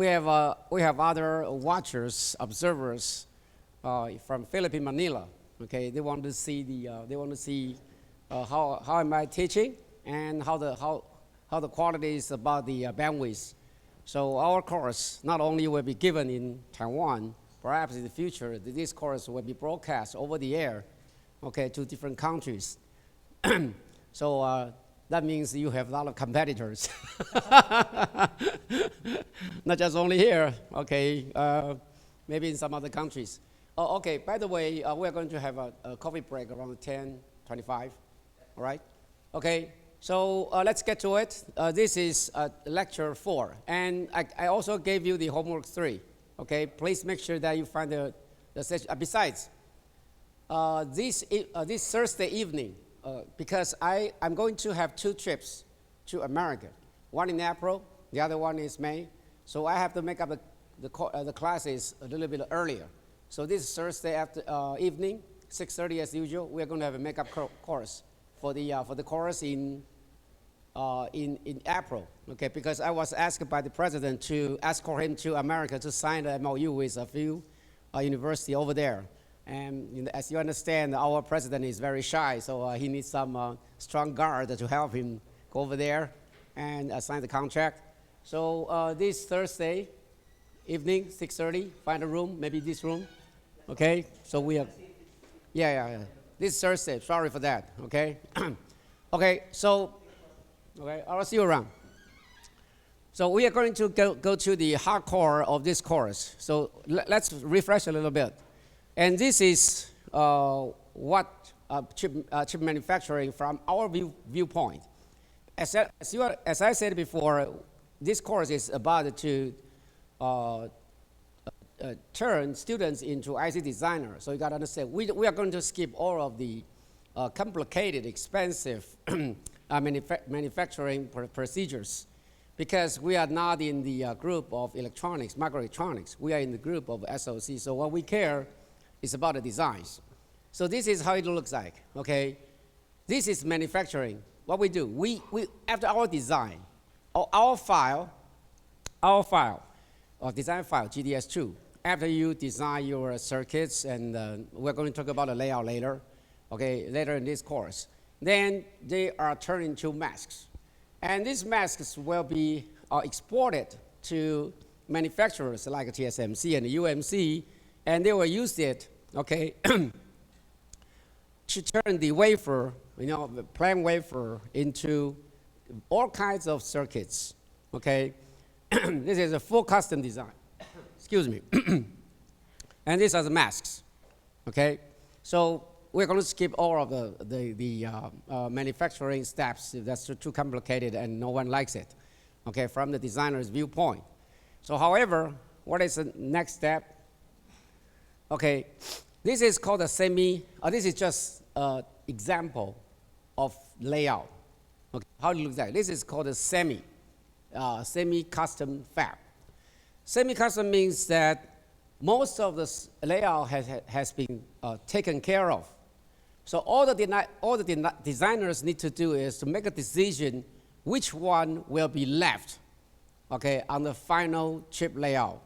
we have other watchers, observers from Philippine Manila. Okay, they want to see how am I teaching and how the quality is about the bandwidth. So our course not only will be given in Taiwan, perhaps in the future this course will be broadcast over the air, okay, to different countries. So that means you have a lot of competitors, not just only here, okay, maybe in some other countries. Oh, okay, by the way, we're going to have a coffee break around 10:25, all right? Okay, so let's get to it. This is lecture 4, and I also gave you the homework 3, okay? Please make sure that you find the session. Besides, this Thursday evening, because I'm going to have 2 trips to America, one in April, the other one is May, so I have to make up the classes a little bit earlier. So this Thursday evening, 6:30 as usual, we're going to have a makeup course for the course in April, okay? Because I was asked by the president to escort him to America to sign the MOU with a few university over there. And as you understand, our president is very shy, so he needs some strong guard to help him go over there and sign the contract. So this Thursday evening, 6:30, find a room, maybe this room, okay? So we have, yeah. This Thursday, sorry for that, okay? Okay, so, okay, I'll see you around. So we are going to go to the hardcore of this course. So let's refresh a little bit. And this is what chip manufacturing from our viewpoint. As I said before, this course is about to turn students into IC designers. So you got to understand, we are going to skip all of the complicated, expensive manufacturing procedures, because we are not in the group of electronics, microelectronics. We are in the group of SOC. So what we care is about the designs. So this is how it looks like, okay? This is manufacturing. What we do, we after our design, our design file, GDS2, after you design your circuits, and we're going to talk about the layout later, okay, later in this course, then they are turned into masks. And these masks will be exported to manufacturers like TSMC and UMC, and they will use it, okay, to turn the wafer, the plain wafer, into all kinds of circuits, okay? This is a full custom design. Excuse me. And these are the masks, okay? So we're going to skip all of the manufacturing steps if that's too complicated and no one likes it, okay, from the designer's viewpoint. So however, what is the next step? Okay, this is called a this is just an example of layout. Okay, how it looks like. This is called a semi-custom fab. Semi-custom means that most of the layout has been taken care of. So all the designers need to do is to make a decision which one will be left, okay, on the final chip layout,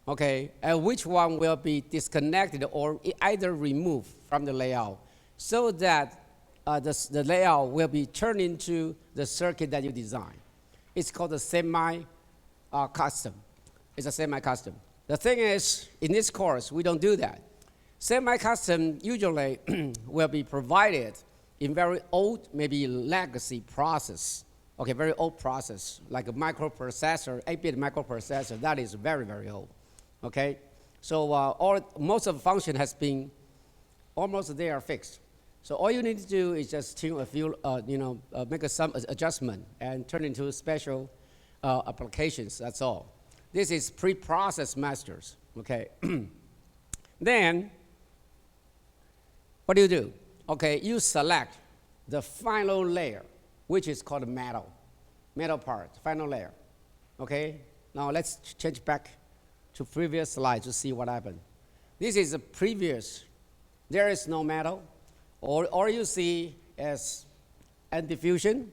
okay, and which one will be disconnected or either removed from the layout, so that the layout will be turned into the circuit that you design. It's called a semi-custom. It's a semi-custom. The thing is, in this course, we don't do that. Semi-custom usually will be provided in very old, maybe legacy process. Okay, very old process, like a microprocessor, 8-bit microprocessor. That is very, very old. Okay, so most of the function has been almost they are fixed. So all you need to do is just tune a few, make some adjustment and turn into special applications. That's all. This is pre-processed masters. Okay. Then, what do? Okay, you select the final layer, which is called metal part, final layer. Okay. Now let's change back to previous slide to see what happened. This is a previous. There is no metal. All you see is N diffusion,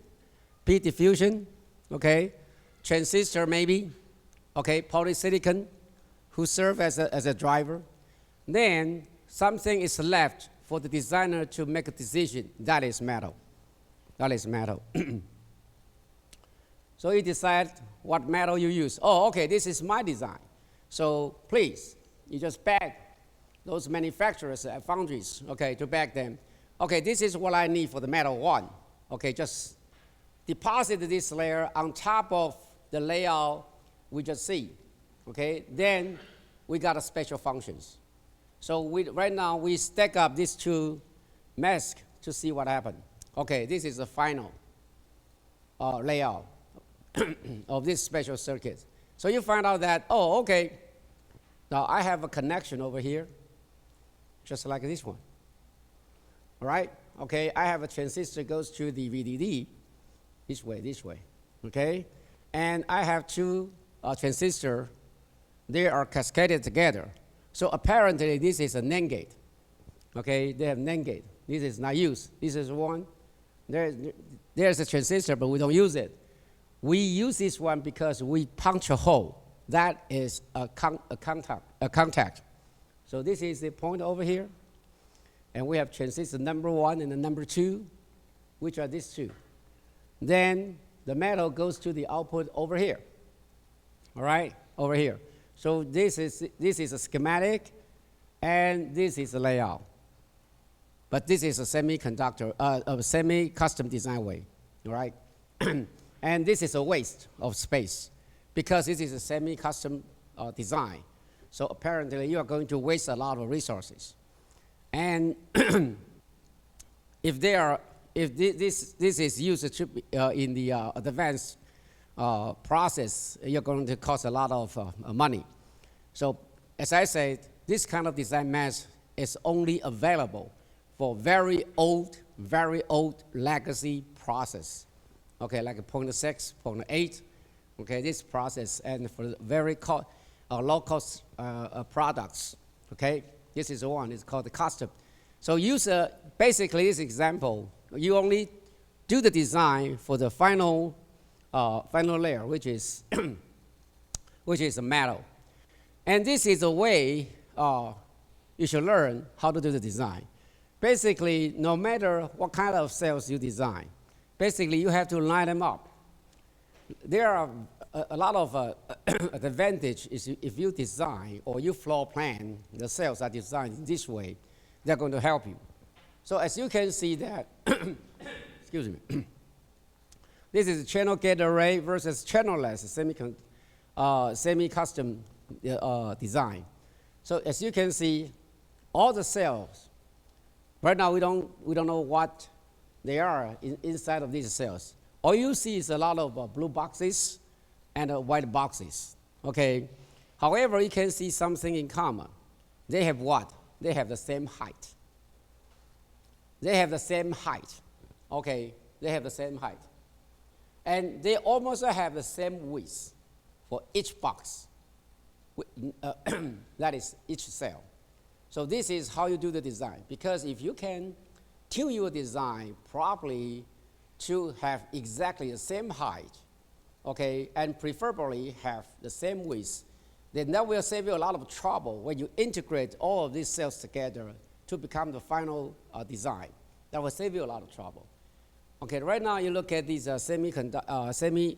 P diffusion, okay, transistor maybe, okay, polysilicon, who serve as a driver. Then something is left for the designer to make a decision. That is metal. That is metal. So you decide what metal you use. Oh, okay, this is my design. So please, you just beg those manufacturers at foundries, okay, to beg them. Okay, this is what I need for the metal one. Okay, just deposit this layer on top of the layout we just see. Okay, then we got a special functions. So right now we stack up these two masks to see what happened. Okay, this is the final layout of this special circuit. So you find out that, oh, okay, now I have a connection over here, just like this one. All right, okay, I have a transistor goes to the VDD, this way, okay? And I have two transistors, they are cascaded together. So apparently this is a NAND gate, okay? They have NAND gate. This is not used. This is one. There's a transistor, but we don't use it. We use this one because we punch a hole. That is a contact. So this is the point over here. And we have transistor number 1 and the number 2, which are these two. Then the metal goes to the output over here. All right, over here. So this is a schematic, and this is a layout. But this is a semiconductor, a semi-custom design way, all right? And this is a waste of space because this is a semi-custom design. So apparently you are going to waste a lot of resources. And if this is used in the advanced process, you're going to cost a lot of money. So as I said, this kind of design mask is only available for very old legacy process. Okay, like a 0.6, 0.8, okay, this process, and for very low cost products, okay, this is the one, it's called the custom. So use basically this example, you only do the design for the final layer, which is a metal. And this is a way you should learn how to do the design. Basically, no matter what kind of cells you design, basically you have to line them up. There are a lot of advantage if you design or you floor plan the cells are designed this way, they're going to help you. So as you can see that, excuse me, this is a channel gate array versus channel-less semi-custom design. So as you can see, all the cells, right now we don't know what they are inside of these cells. All you see is a lot of blue boxes and white boxes, okay? However, you can see something in common. They have what? They have the same height. They have the same height, okay? They have the same height. And they almost have the same width for each box. That is each cell. So this is how you do the design. Because if you can tune your design properly to have exactly the same height, okay, and preferably have the same width, then that will save you a lot of trouble when you integrate all of these cells together to become the final design. That will save you a lot of trouble. Okay, right now you look at these semi-custom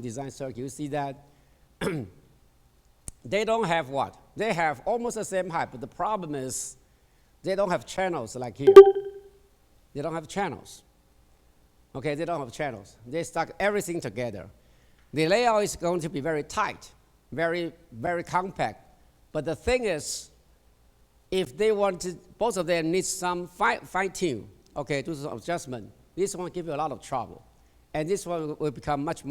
design circuit, you see that they don't have what? They have almost the same height, but the problem is they don't have channels like here. They don't have channels. Okay, they don't have channels. They stuck everything together. The layout is going to be very tight, very, very compact. But the thing is, if they want to, both of them need some fine tune, okay, do some adjustment. This one will give you a lot of trouble. And this one will become much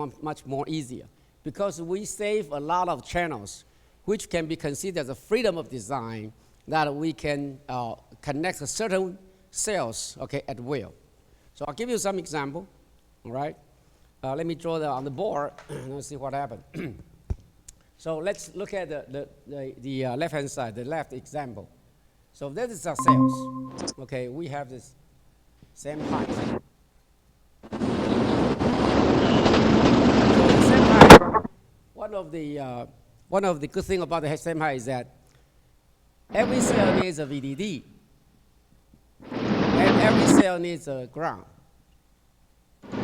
more easier because we save a lot of channels, which can be considered as a freedom of design that we can connect certain cells, okay, at will. So I'll give you some example, all right? Let me draw that on the board and let's see what happened. So let's look at the left-hand side, the left example. So this is our cells. Okay, we have this same height. So the same height, what one of the good thing about the semi is that every cell needs a VDD, and every cell needs a ground. So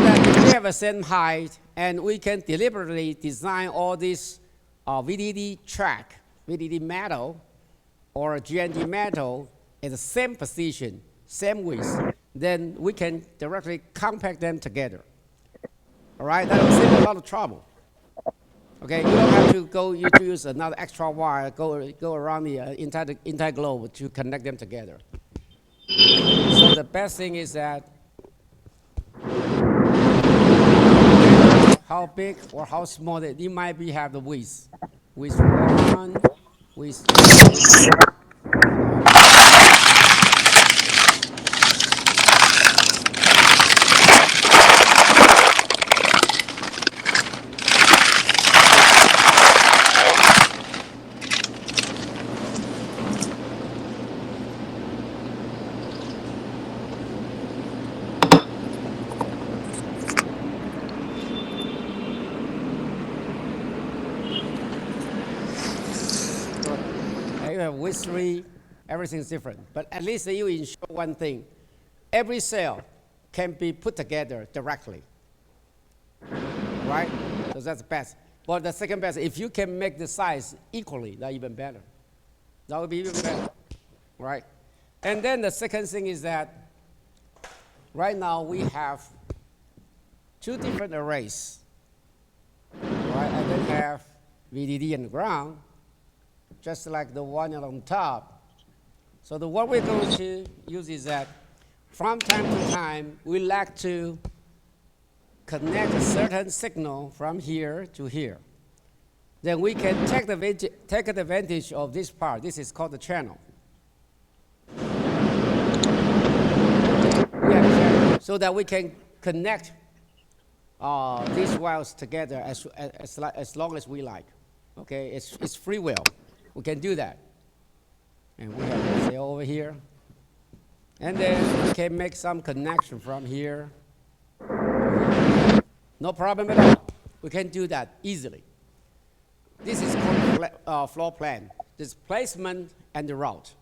that if we have a same height, and we can deliberately design all these VDD track, VDD metal, or GND metal in the same position, same width, then we can directly compact them together. All right, that will save a lot of trouble. Okay, you don't have to go use another extra wire, go around the entire globe to connect them together. So the best thing is that how big or how small that you might be have the width. Width 1, width 2. You have width 3, everything's different. But at least you ensure one thing. Every cell can be put together directly. Right? So that's the best. But the second best, if you can make the size equally, that's even better. That would be even better. Right? And then the second thing is that right now we have 2 different arrays. Right? I then have VDD and ground, just like the one on top. So what we're going to use is that from time to time, we like to connect a certain signal from here to here. Then we can take advantage of this part. This is called the channel. So that we can connect these wires together as long as we like. Okay, it's free will. We can do that. And we have a cell over here. And then we can make some connection from here. No problem at all. We can do that easily. This is called floor plan. This placement and the route.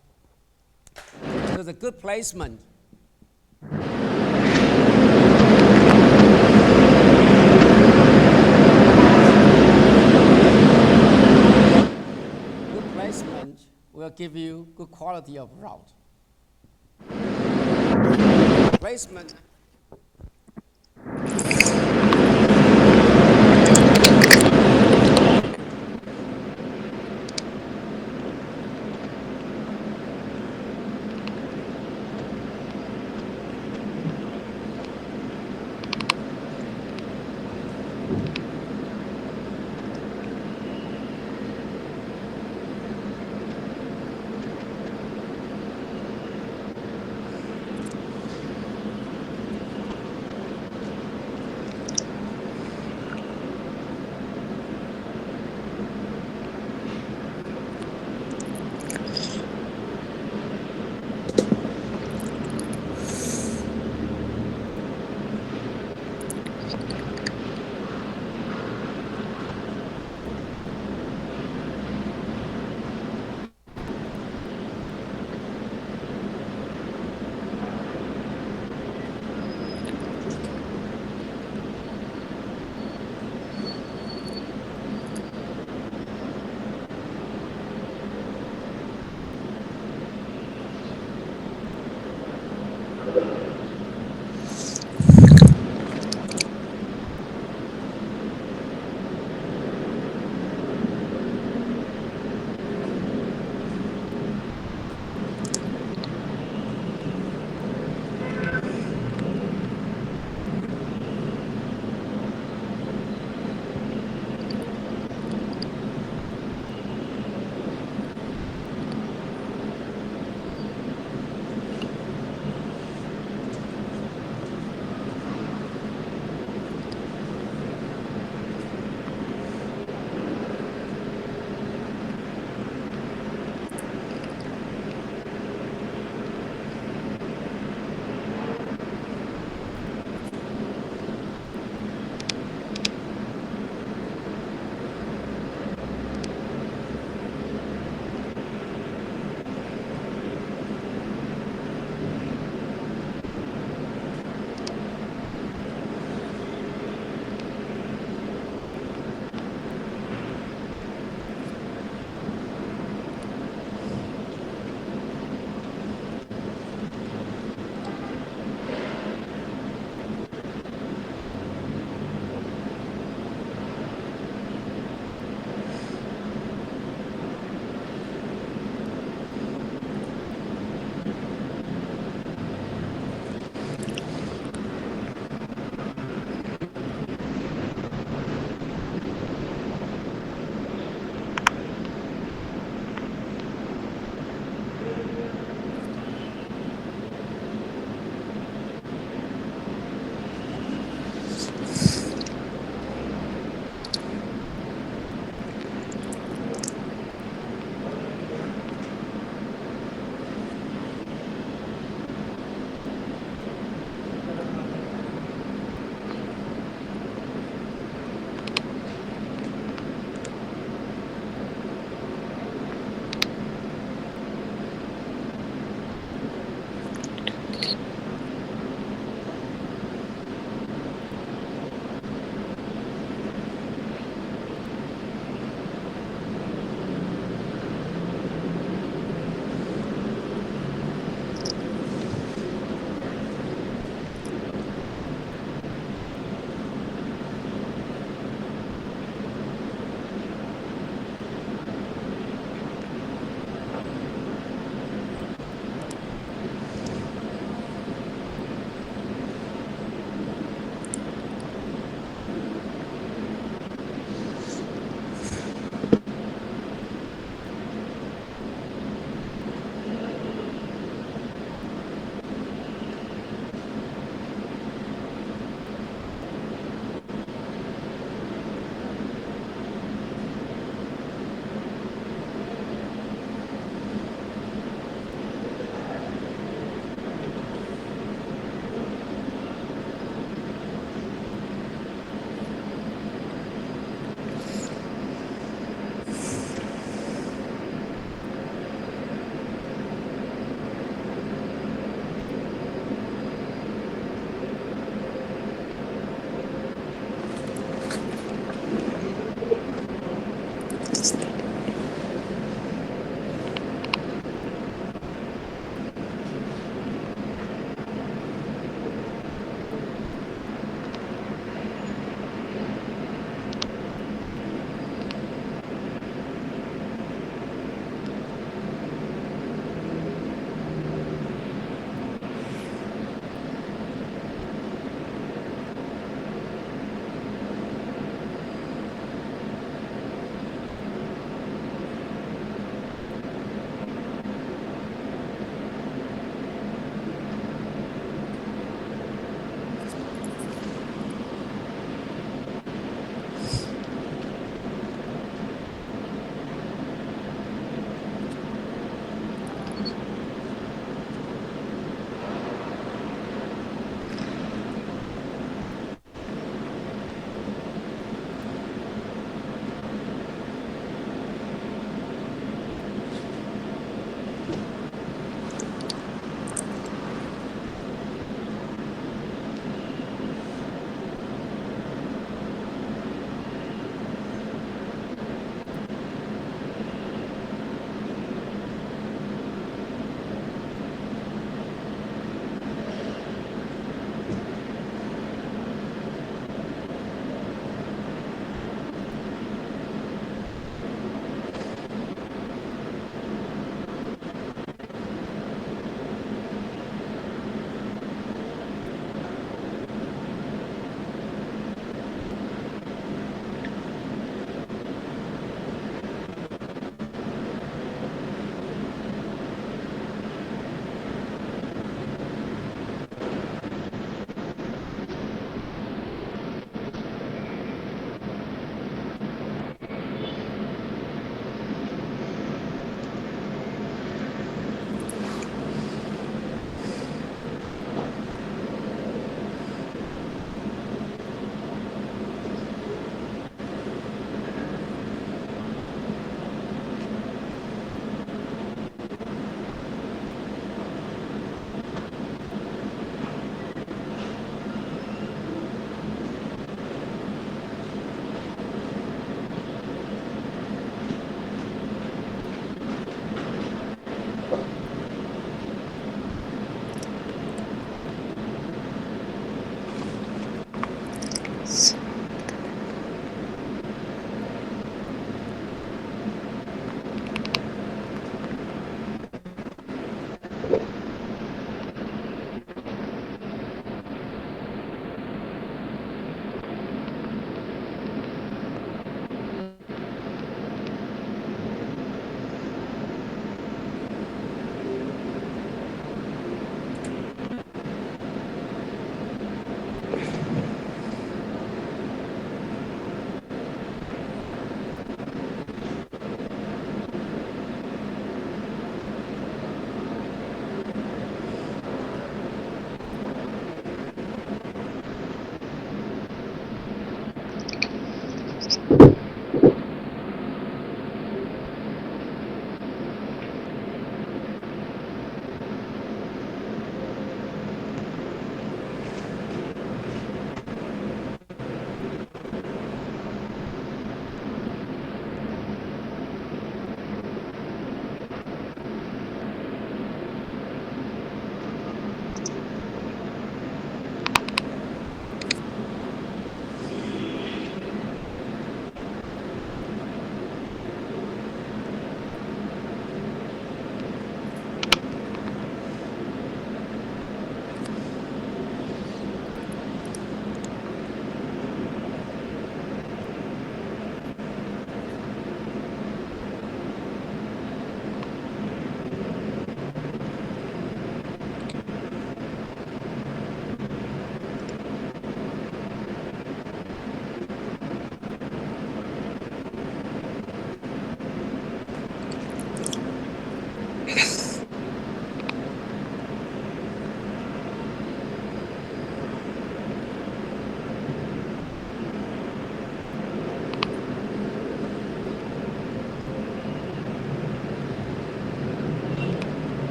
So the good placement. Will give you good quality of route. Placement.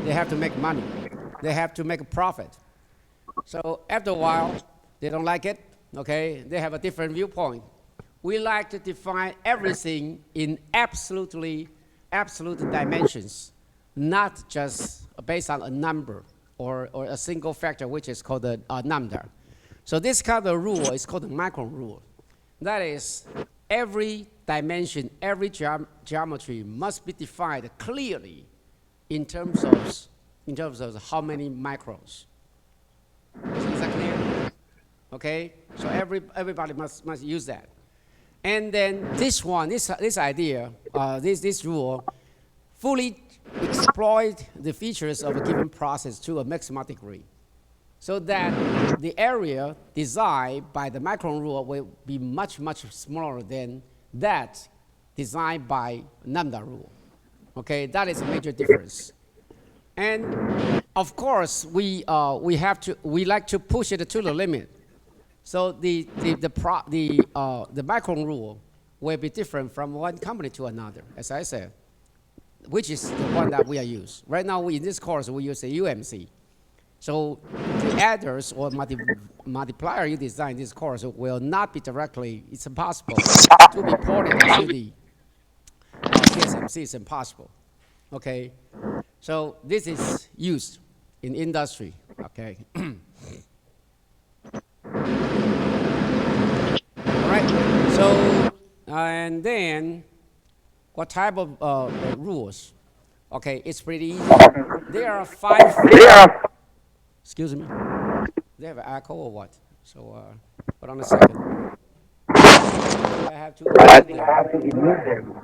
they have to make money. They have to make a profit. So after a while, they don't like it, okay? They have a different viewpoint. We like to define everything in absolute dimensions, not just based on a number or a single factor, which is called a lambda. So this kind of rule is called the micron rule. That is, every dimension, every geometry must be defined clearly in terms of how many microns. Is that clear? Okay, so everybody must use that. And then this idea, this rule, fully exploit the features of a given process to a maximum degree, so that the area designed by the micron rule will be much, much smaller than that designed by lambda rule. Okay, that is a major difference. And of course, we like to push it to the limit. So the micron rule will be different from one company to another, as I said, which is the one that we are using. Right now, in this course, we use a UMC. So the adders or multiplier you design in this course will not be directly, it's impossible to be ported to the TSMC, it's impossible. Okay, so this is used in industry, okay. All right, so, and then what type of rules? Okay, it's pretty easy. There are 5. Excuse me. They have an echo or what? So, hold on a second. I have to mute them.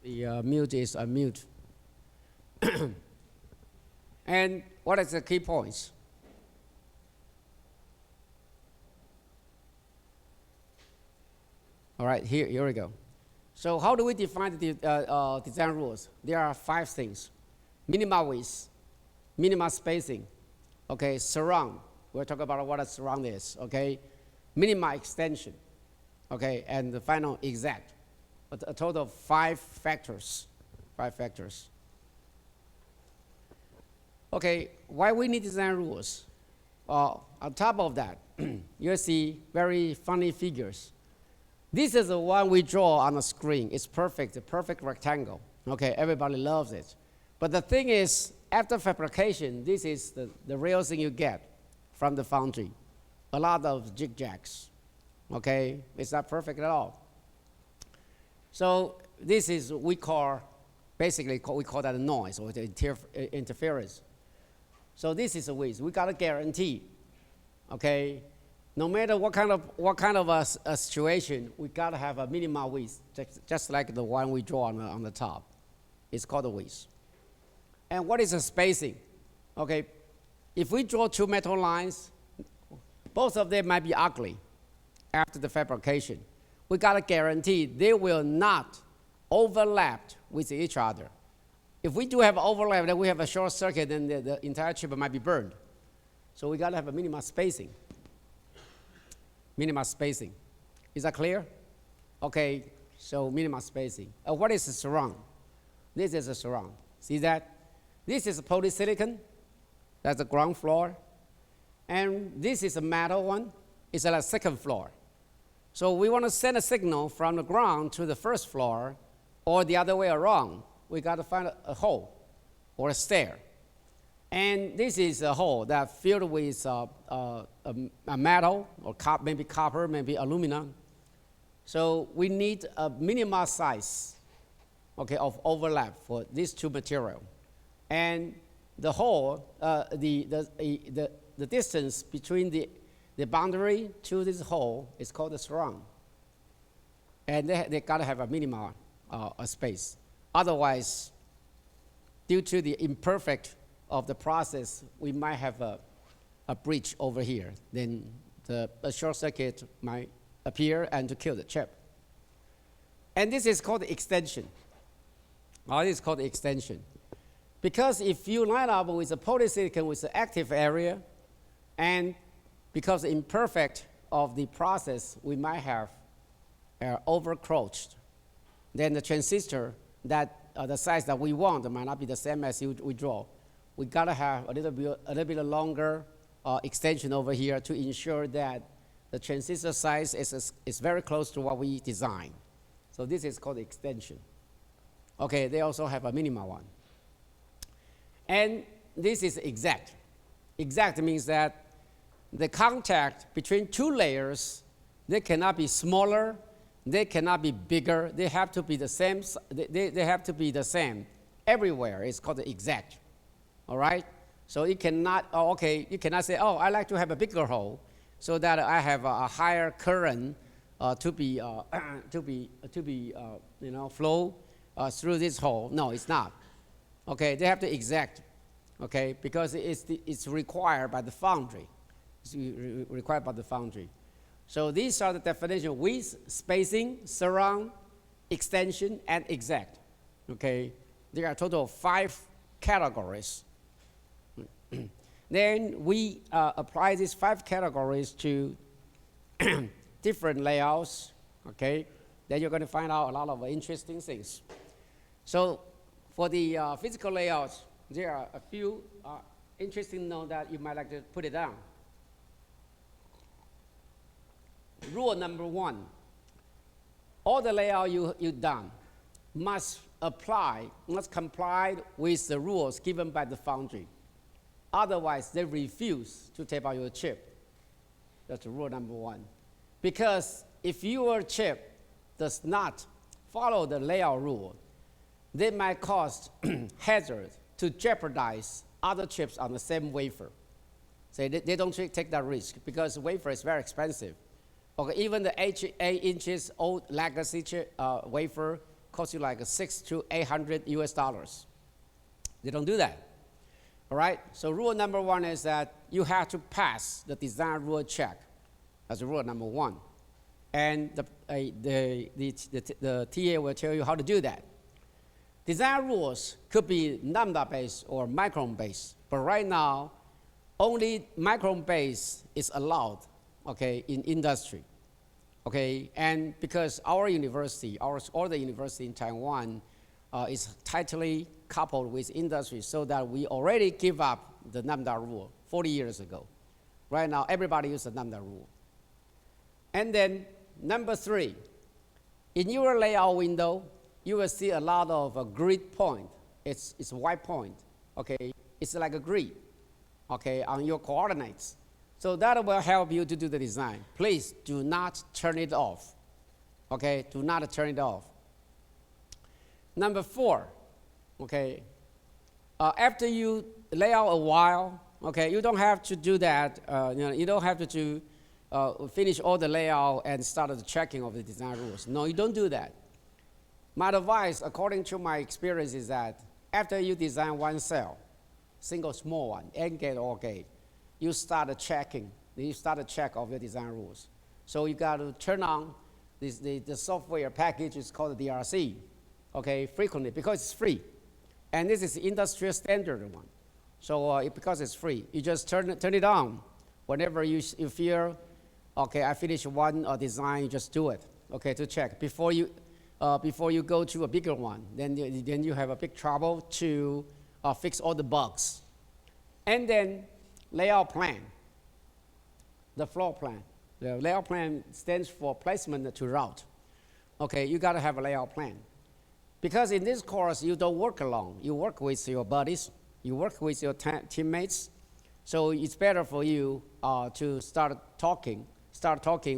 The mute is unmute. And what is the key points? All right, here we go. So how do we define the design rules? There are 5 things. Minima width, minima spacing, okay, surround. We'll talk about what a surround is, okay? Minima extension, okay, and the final exact. But a total of 5 factors. 5 factors. Okay, why we need design rules? On top of that, you'll see very funny figures. This is the one we draw on the screen. It's perfect, a perfect rectangle. Okay, everybody loves it. But the thing is, after fabrication, this is the real thing you get from the foundry. A lot of jig-jags. Okay, it's not perfect at all. So this is we call, basically we call that a noise or the interference. So this is a width. We got a guarantee, okay? No matter what kind of a situation, we got to have a minimum width, just like the one we draw on the top. It's called a width. And what is the spacing? Okay, if we draw 2 metal lines, both of them might be ugly after the fabrication. We got to guarantee they will not overlap with each other. If we do have overlap, then we have a short circuit, then the entire chip might be burned. So we got to have a minimum spacing. Minimum spacing. Is that clear? Okay, so minimum spacing. What is a surround? This is a surround. See that? This is a polysilicon. That's the ground floor. And this is a metal one. It's at the second floor. So we want to send a signal from the ground to the first floor or the other way around. We got to find a hole or a stair. And this is a hole that's filled with a metal or maybe copper, maybe aluminum. So we need a minimum size, okay, of overlap for these 2 materials. And the hole, the distance between the boundary to this hole is called the surround. And they got to have a minimal space. Otherwise, due to the imperfect of the process, we might have a breach over here. Then a short circuit might appear and to kill the chip. And this is called the extension. This is called the extension. Because if you line up with a polysilicon with the active area, and because the imperfect of the process, we might have overcroached, then the transistor that the size that we want might not be the same as we draw. We gotta have a little bit longer extension over here to ensure that the transistor size is very close to what we designed. So this is called extension. Okay, they also have a minimal one. And this is exact. Exact means that the contact between two layers, they cannot be smaller, they cannot be bigger, they have to be the same, they have to be the same everywhere. It's called the exact. All right? So you cannot, you cannot say, I like to have a bigger hole so that I have a higher current flow through this hole. No, it's not. Okay, they have to exact, okay, because it's required by the foundry. It's required by the foundry. So these are the definitions: with, spacing, surround, extension, and exact. Okay, there are a total of 5 categories. Then we apply these 5 categories to different layouts. Okay, then you're going to find out a lot of interesting things. So for the physical layouts, there are a few interesting notes that you might like to put it down. Rule number 1, all the layout you've done must comply with the rules given by the foundry. Otherwise, they refuse to tape out your chip. That's rule number 1. Because if your chip does not follow the layout rule, they might cause hazard to jeopardize other chips on the same wafer. So they don't take that risk because the wafer is very expensive. Okay, even the 8 inches old legacy chip, wafer costs you like $600 to $800 US. They don't do that. All right. So rule number 1 is that you have to pass the design rule check. That's rule number 1, and the TA will tell you how to do that. Design rules could be lambda-based or micron-based, but right now, only micron-based is allowed, okay, in industry, okay? And because our university, all the university in Taiwan is tightly coupled with industry so that we already give up the lambda rule 40 years ago. Right now, everybody uses the lambda rule. And then, number 3, in your layout window, you will see a lot of grid point. It's a white point, okay? It's like a grid, okay, on your coordinates. So that will help you to do the design. Please do not turn it off, okay? Do not turn it off. Number 4, okay, after you lay out a while, okay, you don't have to do that. You don't have to finish all the layout and start the checking of the design rules. No, you don't do that. My advice, according to my experience, is that after you design one cell, single small one, AND gate or gate, you start checking. You start a check of your design rules. So you got to turn on the software package is called the DRC, okay, frequently because it's free, and this is the industrial standard one. So because it's free, you just turn it on whenever you feel, okay, I finished one design, you just do it, okay, to check before you go to a bigger one. Then you have a big trouble to fix all the bugs. And then layout plan, the floor plan. The layout plan stands for placement to route. Okay, you got to have a layout plan. Because in this course, you don't work alone. You work with your buddies. You work with your teammates. So it's better for you to start talking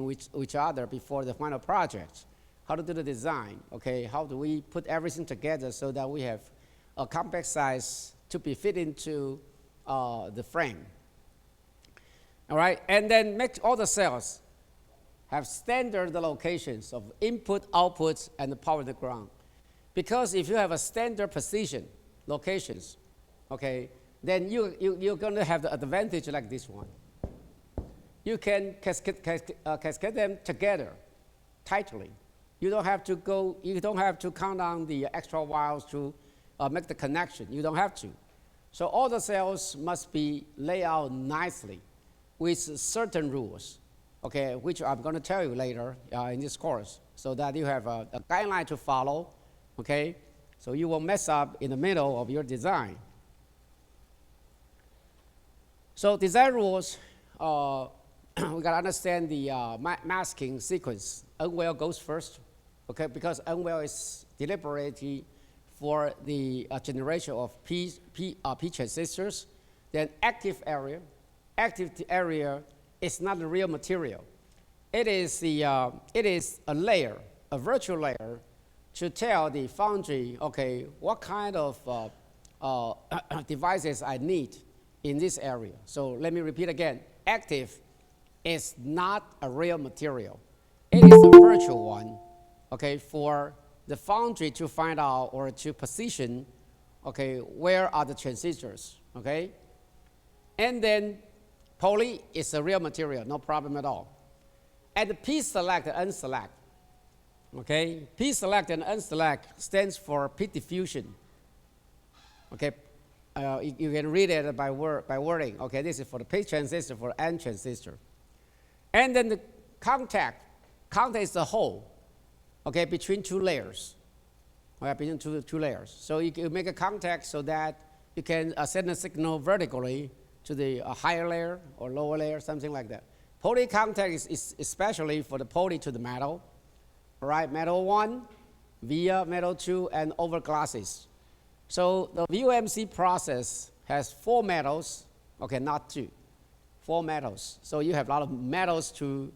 with each other before the final project. How to do the design, okay? How do we put everything together so that we have a compact size to be fit into the frame. All right, and then make all the cells have standard locations of input, outputs, and the power to the ground. Because if you have a standard position, locations, okay, then you're going to have the advantage like this one. You can cascade them together tightly. You don't have to count on the extra wires to make the connection. You don't have to. So all the cells must be laid out nicely with certain rules, okay, which I'm going to tell you later in this course, so that you have a guideline to follow, okay, so you won't mess up in the middle of your design. So design rules, we got to understand the masking sequence. Unwell goes first, okay, because unwell is deliberately for the generation of P transistors. Then active area is not the real material. It is a layer, a virtual layer, to tell the foundry, okay, what kind of devices I need in this area. So let me repeat again. Active is not a real material. It is a virtual one, okay, for the foundry to find out or to position, okay, where are the transistors, okay? And then poly is a real material, no problem at all. And the P-select and unselect, okay? P-select and unselect stands for P-diffusion, okay? You can read it by wording, okay? This is for the P transistor, for N transistor. And then the contact is the hole, okay, between two layers, okay, between two layers. So you can make a contact so that you can send a signal vertically to the higher layer or lower layer, something like that. Poly contact is especially for the poly to the metal, all right, metal 1 via metal 2 and over glasses. So the VLSI process has 4 metals, okay, not 2, 4 metals. So you have a lot of metals to,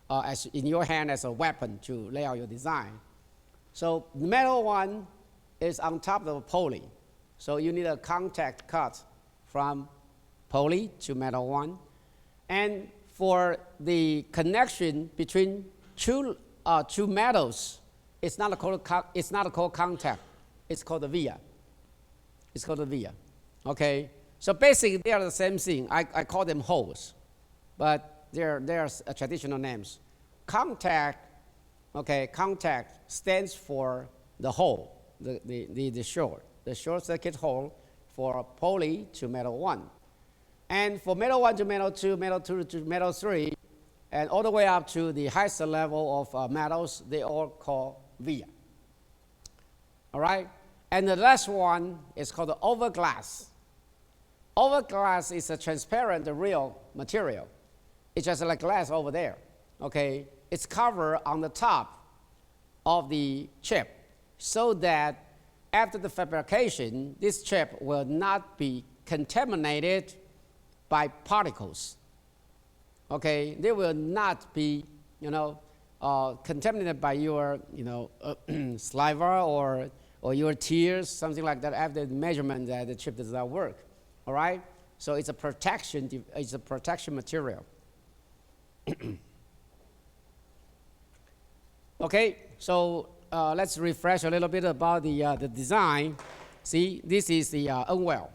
as in your hand as a weapon to lay out your design. So metal 1 is on top of the poly. So you need a contact cut from poly to metal 1. And for the connection between two metals, it's not called contact, it's called the via. It's called a via, okay? So basically, they are the same thing. I call them holes, but they're traditional names. Contact, okay, contact stands for the hole, the short circuit hole for poly to metal 1. And for metal 1 to metal 2, metal 2 to metal 3, and all the way up to the highest level of metals, they all call via. All right? And the last one is called the overglass. Overglass is a transparent real material. It's just like glass over there, okay? It's covered on the top of the chip so that after the fabrication, this chip will not be contaminated by particles, okay? They will not be, contaminated by your, saliva or your tears, something like that, after the measurement that the chip does not work, all right? So it's a protection material. Okay, so let's refresh a little bit about the design. See, this is the unwell.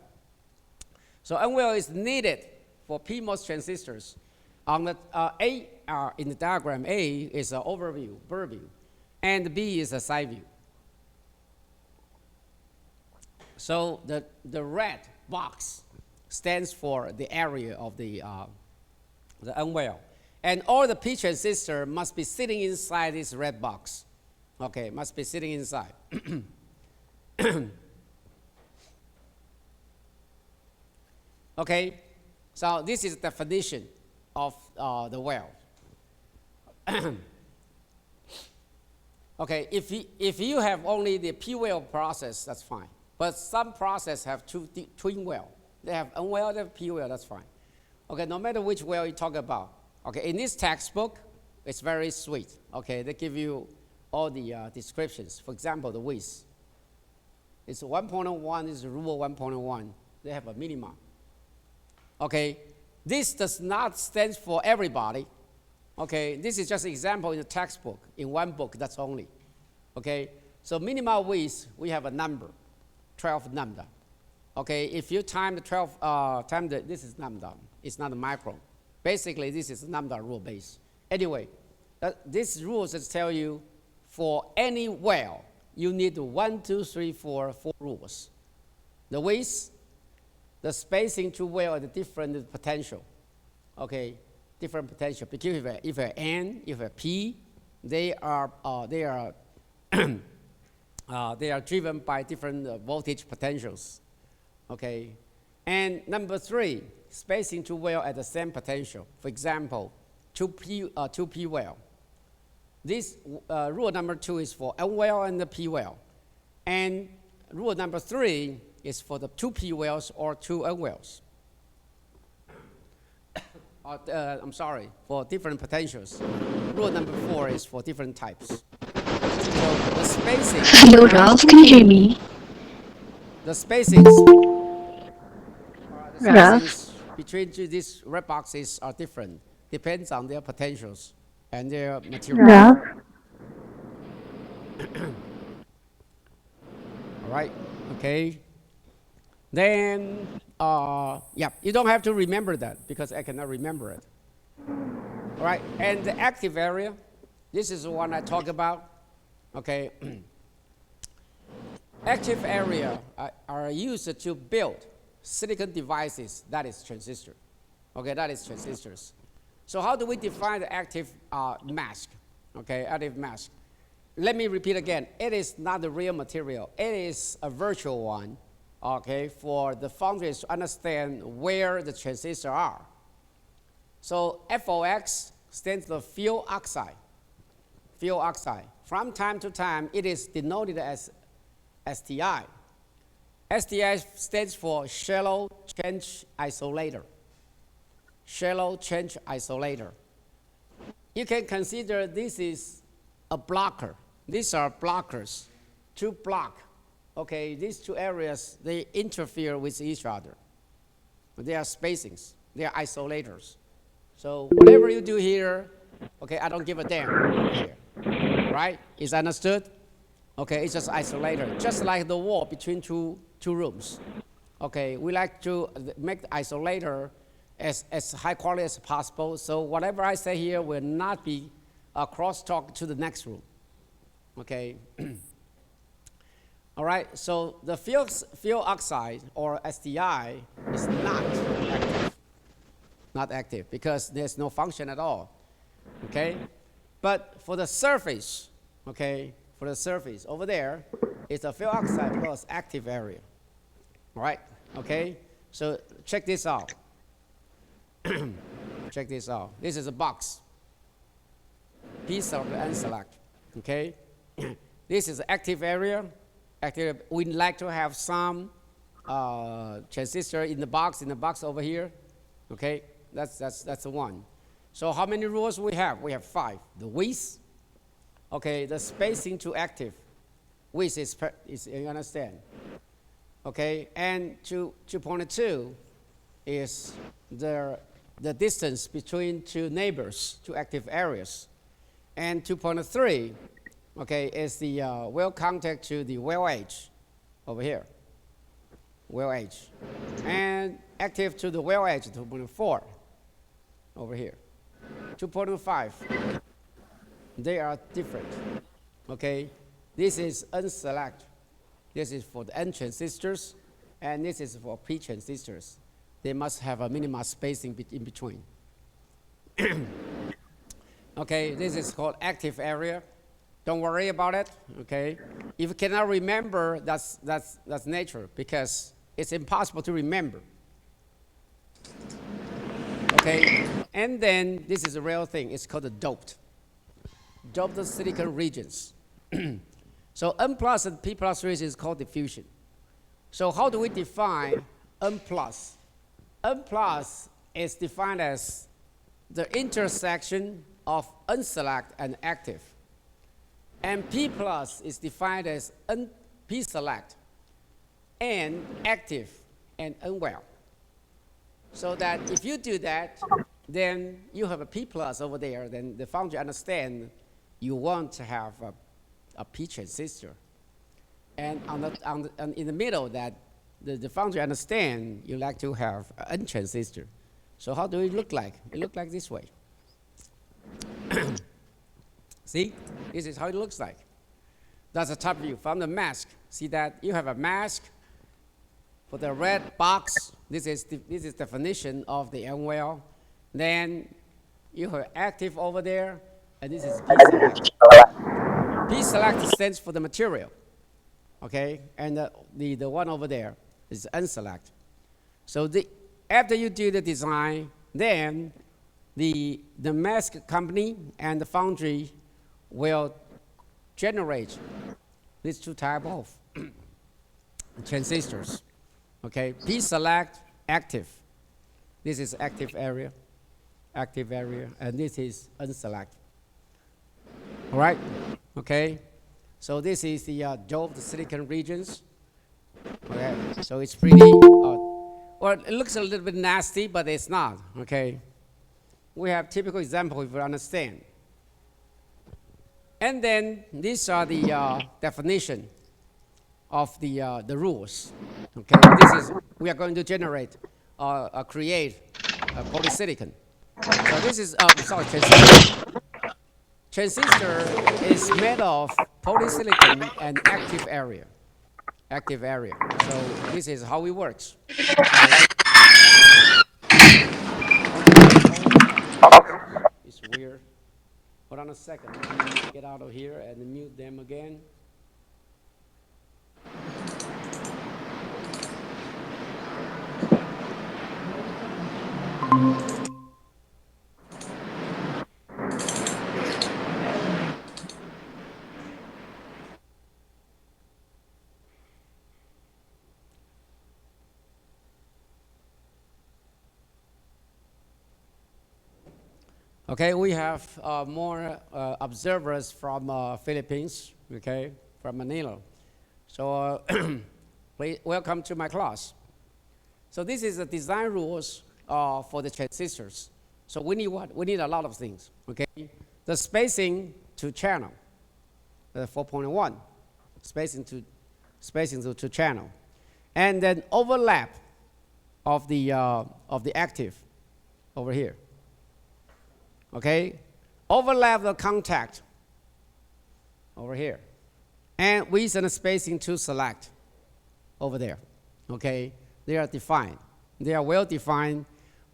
So unwell is needed for PMOS transistors. On the in the diagram, A is an overview, bird view, and B is a side view. So the red box stands for the area of the unwell. And all the P transistor must be sitting inside this red box. Okay, must be sitting inside. Okay, so this is the definition of the well. Okay, if you have only the P well process, that's fine. But some process have twin well. They have unwell, they have P well, that's fine. Okay, no matter which well you talk about. Okay, in this textbook, it's very sweet. Okay, they give you all the descriptions. For example, the width. It's 1.1 is rule 1.1. they have a minima. Okay, this does not stand for everybody. Okay, this is just an example in the textbook, in one book, that's only. Okay, so minimal width, we have a number, 12 lambda. Okay, if you time the 12, this is lambda, it's not a micron. Basically, this is lambda rule base. Anyway, these rules just tell you for any well, you need 1, 2, 3, 4 rules. The width, the spacing to well at the different potential. Okay, different potential. Because if you have N, if you have P, they are driven by different voltage potentials. Okay, and number 3, spacing to well at the same potential. For example, 2P well. This rule number 2 is for N well and the P well, and rule number 3 is for the 2P wells or 2 N wells. I'm sorry, for different potentials. Rule number 4 is for different types. So the spacing. Hello, Ralph. Can you hear me? The spacings. Ralph. Between these red boxes are different, depends on their potentials and their material. Ralph. All right, okay. Then, yeah, you don't have to remember that because I cannot remember it. All right, and the active area, this is the one I talk about. Okay, active area are used to build silicon devices, that is transistor. Okay, that is transistors. So how do we define the active mask? Okay, active mask. Let me repeat again. It is not the real material. It is a virtual one, okay, for the foundries to understand where the transistors are. So FOX stands for field oxide. Field oxide. From time to time, it is denoted as STI. STI stands for shallow change isolator. Shallow change isolator. You can consider this is a blocker. These are blockers to block. Okay, these two areas, they interfere with each other. They are spacings. They are isolators. So whatever you do here, okay, I don't give a damn here. Right? Is understood? Okay, it's just isolator. Just like the wall between two rooms. Okay, we like to make the isolator as high quality as possible. So whatever I say here will not be a crosstalk to the next room. Okay. All right, so the field oxide or STI is not active. Not active because there's no function at all. Okay? But for the surface, okay, for the surface over there, it's a field oxide plus active area. All right? Okay? So check this out. Check this out. This is a box. P select and select. Okay? This is active area. Active. We'd like to have some transistor in the box over here. Okay? That's the one. So how many rules we have? We have 5. The width. Okay, the spacing to active. Width is you understand? Okay, and 2.2 is the distance between two neighbors, two active areas. And 2.3, okay, is the well contact to the well edge over here. Well edge. And active to the well edge, 2.4 over here. 2.5, they are different. Okay, this is unselect. This is for the N transistors, and this is for P transistors. They must have a minimum spacing in between. Okay, this is called active area. Don't worry about it. Okay, if you cannot remember, that's nature because it's impossible to remember. Okay, and then this is a real thing. It's called the doped silicon regions. So N plus and P plus region is called diffusion. So how do we define N plus? N plus is defined as the intersection of unselect and active. And P plus is defined as P select and active and unwell. So that if you do that, then you have a P plus over there, then the foundry understand you want to have a P transistor. And in the middle that the foundry understand you like to have an N transistor. So how do it look like? It looks like this way. See, this is how it looks like. That's the top view from the mask. See that you have a mask for the red box. This is definition of the N well. Then you have active over there, and this is P select. P select stands for the material, okay? And the one over there is unselect. So after you do the design, then the mask company and the foundry will generate these two type of transistors, okay? P select active. This is active area, and this is unselect. All right, okay? So this is the doped silicon regions. Okay, so it's pretty, well, it looks a little bit nasty, but it's not, okay? We have typical example if you understand. And then these are the definition of the rules. Okay, we are going to generate, create a polysilicon. So this is, transistor. Transistor is made of polysilicon and active area. Active area. So this is how it works. It's weird. Hold on a second. Get out of here and mute them again. Okay, we have more observers from Philippines, okay, from Manila. So please welcome to my class. So this is the design rules for the transistors. So we need what? We need a lot of things, okay? The spacing to channel, 4.1, spacing to channel. And then overlap of the active over here. Okay, overlap the contact over here, and width and spacing to select over there. Okay, they are defined. They are well defined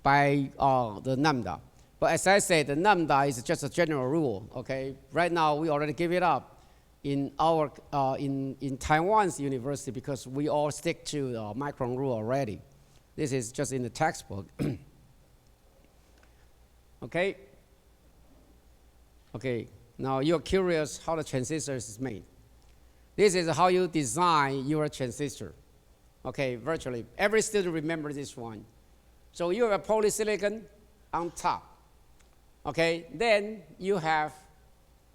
by the lambda. But as I said, the lambda is just a general rule. Okay, right now we already give it up in our in Taiwan's university because we all stick to the micron rule already. This is just in the textbook. Okay. Okay, now you're curious how the transistor is made. This is how you design your transistor. Okay, virtually. Every student remember this one. So you have a polysilicon on top. Okay, then you have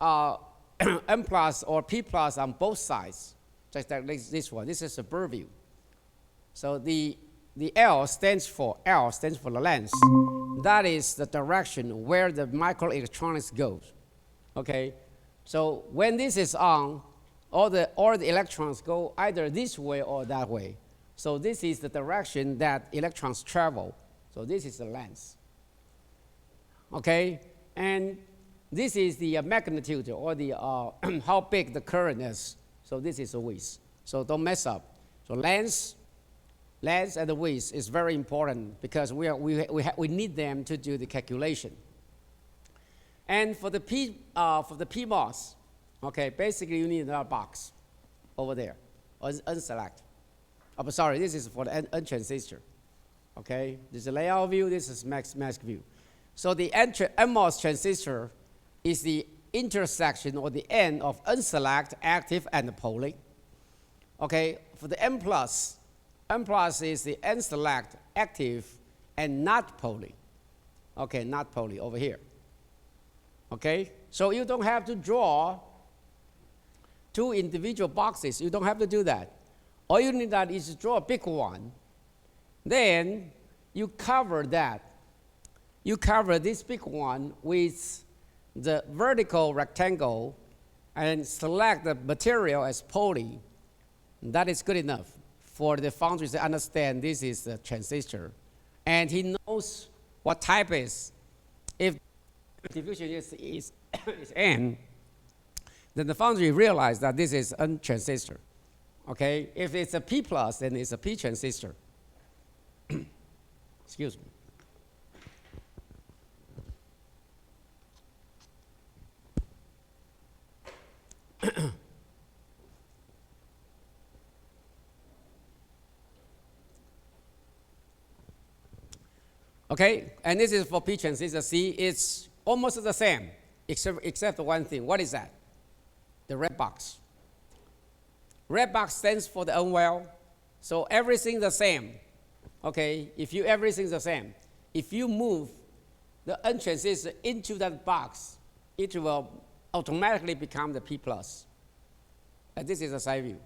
N plus or P plus on both sides, just like this one. This is a Burview. So the L stands for the length. That is the direction where the microelectronics goes. Okay, so when this is on, all the electrons go either this way or that way. So this is the direction that electrons travel. So this is the length. Okay, and this is the magnitude or the how big the current is. So this is the width. So don't mess up. So length and the width is very important because we need them to do the calculation. And for the PMOS, okay, basically you need another box over there, unselect. Oh, sorry, this is for the N transistor. Okay, this is a layout view. This is mask view. So the NMOS transistor is the intersection or the end of unselect, active, and poly. Okay, for the N plus is the unselect, active, and not poly. Okay, not poly over here. Okay, so you don't have to draw two individual boxes. You don't have to do that. All you need that is to draw a big one Then you cover that. You cover this big one with the vertical rectangle and select the material as poly. That is good enough for the foundry to understand this is a transistor. And he knows what type is. If diffusion is N, then the foundry realizes that this is N transistor. Okay? If it's a P plus, then it's a P transistor. Excuse me. Okay, and this is for P transistor. See, it's almost the same, except one thing. What is that? The red box. Red box stands for the N well, so everything the same. Okay, everything's the same. If you move the N transistor into that box, it will automatically become the P plus. And this is a side view.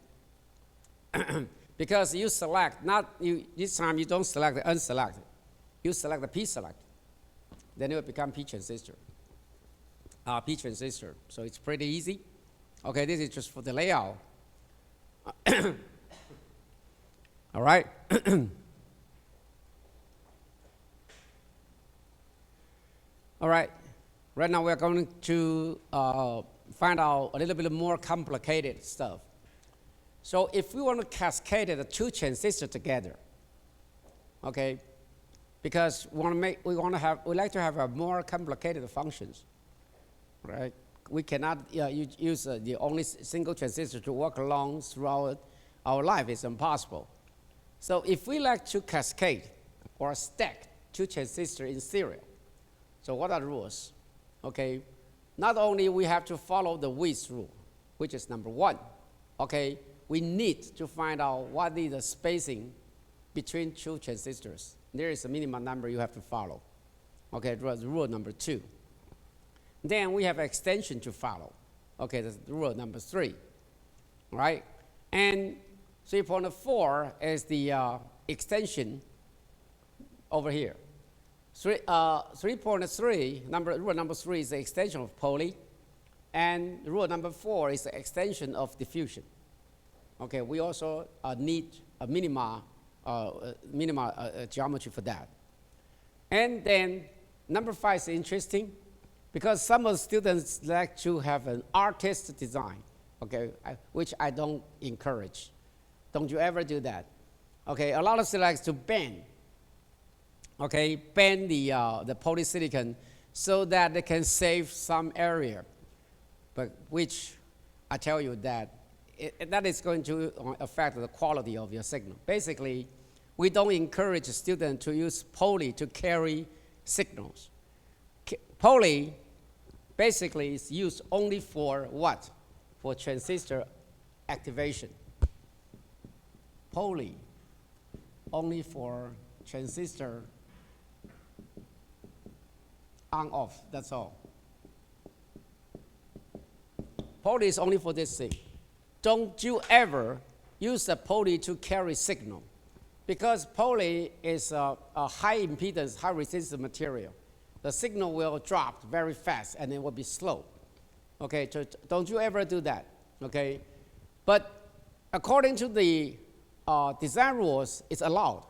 Because you select, this time you don't select the unselected. You select the P select. Then it will become P transistor. P transistor. So it's pretty easy. Okay, this is just for the layout. All right. All right. Right now we're going to find out a little bit more complicated stuff. So if we want to cascade the two transistors together, okay, because we like to have a more complicated functions, right? We cannot use the only single transistor to work along throughout our life. It's impossible. So if we like to cascade or stack two transistors in serial, so what are the rules? Okay, not only we have to follow the width rule, which is number one. Okay, we need to find out what is the spacing between two transistors. There is a minimum number you have to follow. Okay, that's rule number two. Then we have extension to follow. Okay, that's rule number three. All right, and 3.4 is the extension over here. 3.3, rule number 3 is the extension of poly, and rule number 4 is the extension of diffusion. Okay, we also need a minima geometry for that. And then number 5 is interesting because some of the students like to have an artist design, okay, which I don't encourage. Don't you ever do that. Okay, a lot of students like to bend. Okay, bend the polysilicon so that they can save some area, but which I tell you that that is going to affect the quality of your signal. Basically, we don't encourage students to use poly to carry signals. Poly basically is used only for what? For transistor activation. Poly only for transistor on-off, that's all. Poly is only for this thing. Don't you ever use the poly to carry signal, because poly is a high impedance, high resistance material. The signal will drop very fast and it will be slow. Okay, so don't you ever do that, okay? But according to the design rules, it's allowed.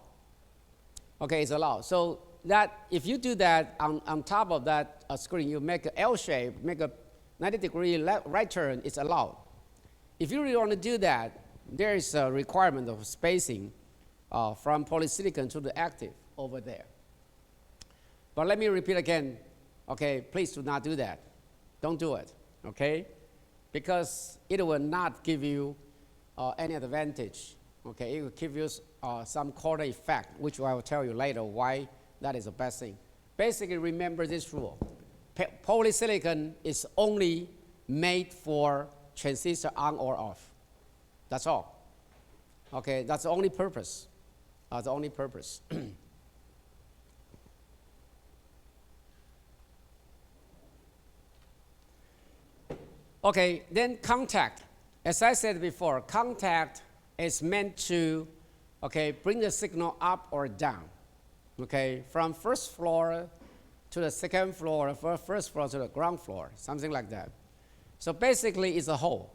Okay, it's allowed. So that if you do that on top of that screen, you make an L shape, make a 90-degree right turn, it's allowed. If you really want to do that, there is a requirement of spacing from polysilicon to the active over there. But let me repeat again, okay, please do not do that. Don't do it, okay? Because it will not give you any advantage, okay? It will give you some quarter effect, which I will tell you later why that is the best thing. Basically, remember this rule. Polysilicon is only made for transistor on or off. That's all. Okay, that's the only purpose. The only purpose. Okay, then contact. As I said before, contact is meant to okay, bring the signal up or down, okay, from first floor to the second floor, or first floor to the ground floor, something like that. So basically, it's a hole.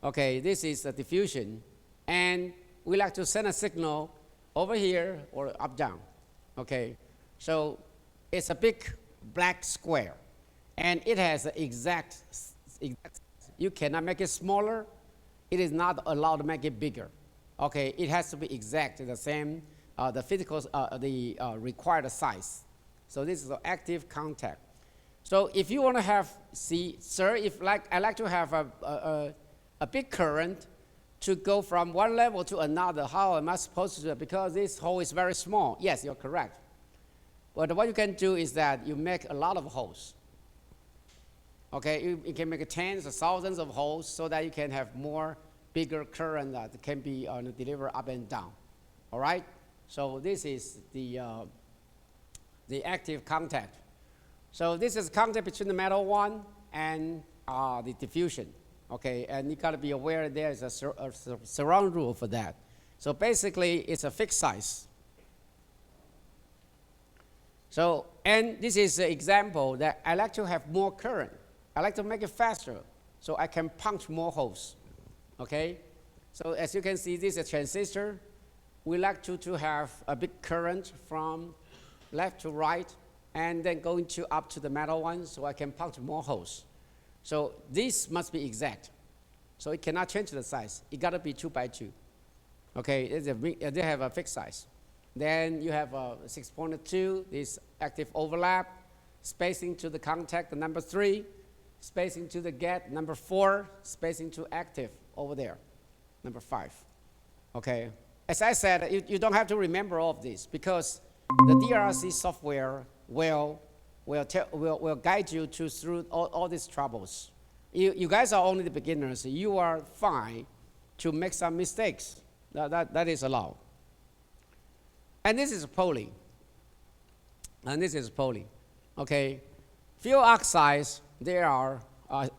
Okay, this is a diffusion, and we like to send a signal over here or up down. Okay, so it's a big black square, and it has an exact. You cannot make it smaller. It is not allowed to make it bigger. Okay, it has to be exact, the same, the physical, required size. So this is an active contact. So if you want to have, see, sir, if I like to have a big current to go from one level to another, how am I supposed to do it? Because this hole is very small. Yes, you're correct. But what you can do is that you make a lot of holes. Okay, you can make tens or thousands of holes so that you can have more bigger current that can be delivered up and down. All right? So this is the active contact. So this is contact between the metal one and the diffusion. Okay, and you got to be aware there is a surround rule for that. So basically, it's a fixed size. So, and this is an example that I like to have more current. I like to make it faster so I can punch more holes. Okay? So as you can see, this is a transistor. We like to have a big current from left to right and then going up to the metal one so I can punch more holes. So this must be exact. So it cannot change the size. It got to be 2 by 2. Okay, they have a fixed size. Then you have a 6.2, this active overlap, spacing to the contact, the number 3, spacing to the get, number 4, spacing to active over there, number 5. Okay, as I said, you don't have to remember all of this because the DRC software will guide you through all these troubles. You guys are only the beginners. You are fine to make some mistakes. That is allowed. And this is poly. And this is poly. Okay, fuel oxides, they are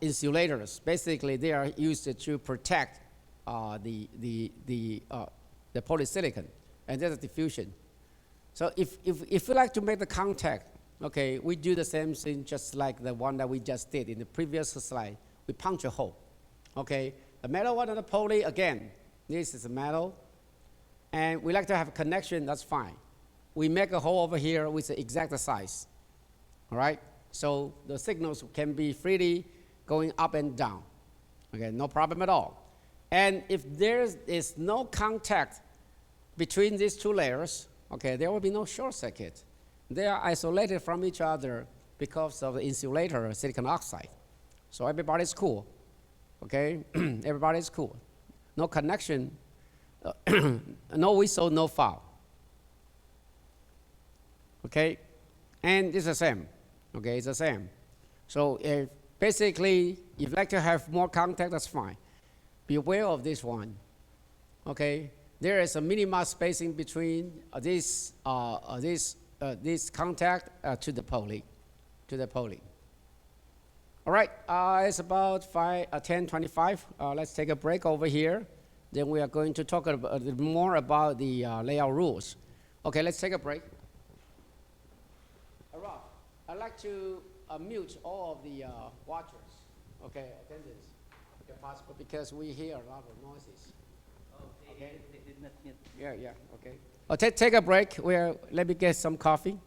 insulators. Basically, they are used to protect the polysilicon, and there's a diffusion. So if you like to make the contact, okay, we do the same thing just like the one that we just did in the previous slide. We punch a hole. Okay, the metal one and the poly, again, this is a metal, and we like to have a connection, that's fine. We make a hole over here with the exact size. All right, so the signals can be freely going up and down. Okay, no problem at all. And if there is no contact between these two layers, okay, there will be no short circuit. They are isolated from each other because of the insulator, silicon oxide. So everybody's cool, okay? Everybody's cool. No connection, no whistle, no foul. Okay, and it's the same. Okay, it's the same. So basically, if you like to have more contact, that's fine. Be aware of this one. Okay, there is a minimum spacing between this contact to the poly, All right, it's about 10:25. Let's take a break over here. Then we are going to talk a bit more about the layout rules. Okay, let's take a break. Rob, I'd like to mute all of the watchers, okay, attendants, if possible, because we hear a lot of noises. Okay? Yeah, okay. Take a break. Let me get some coffee.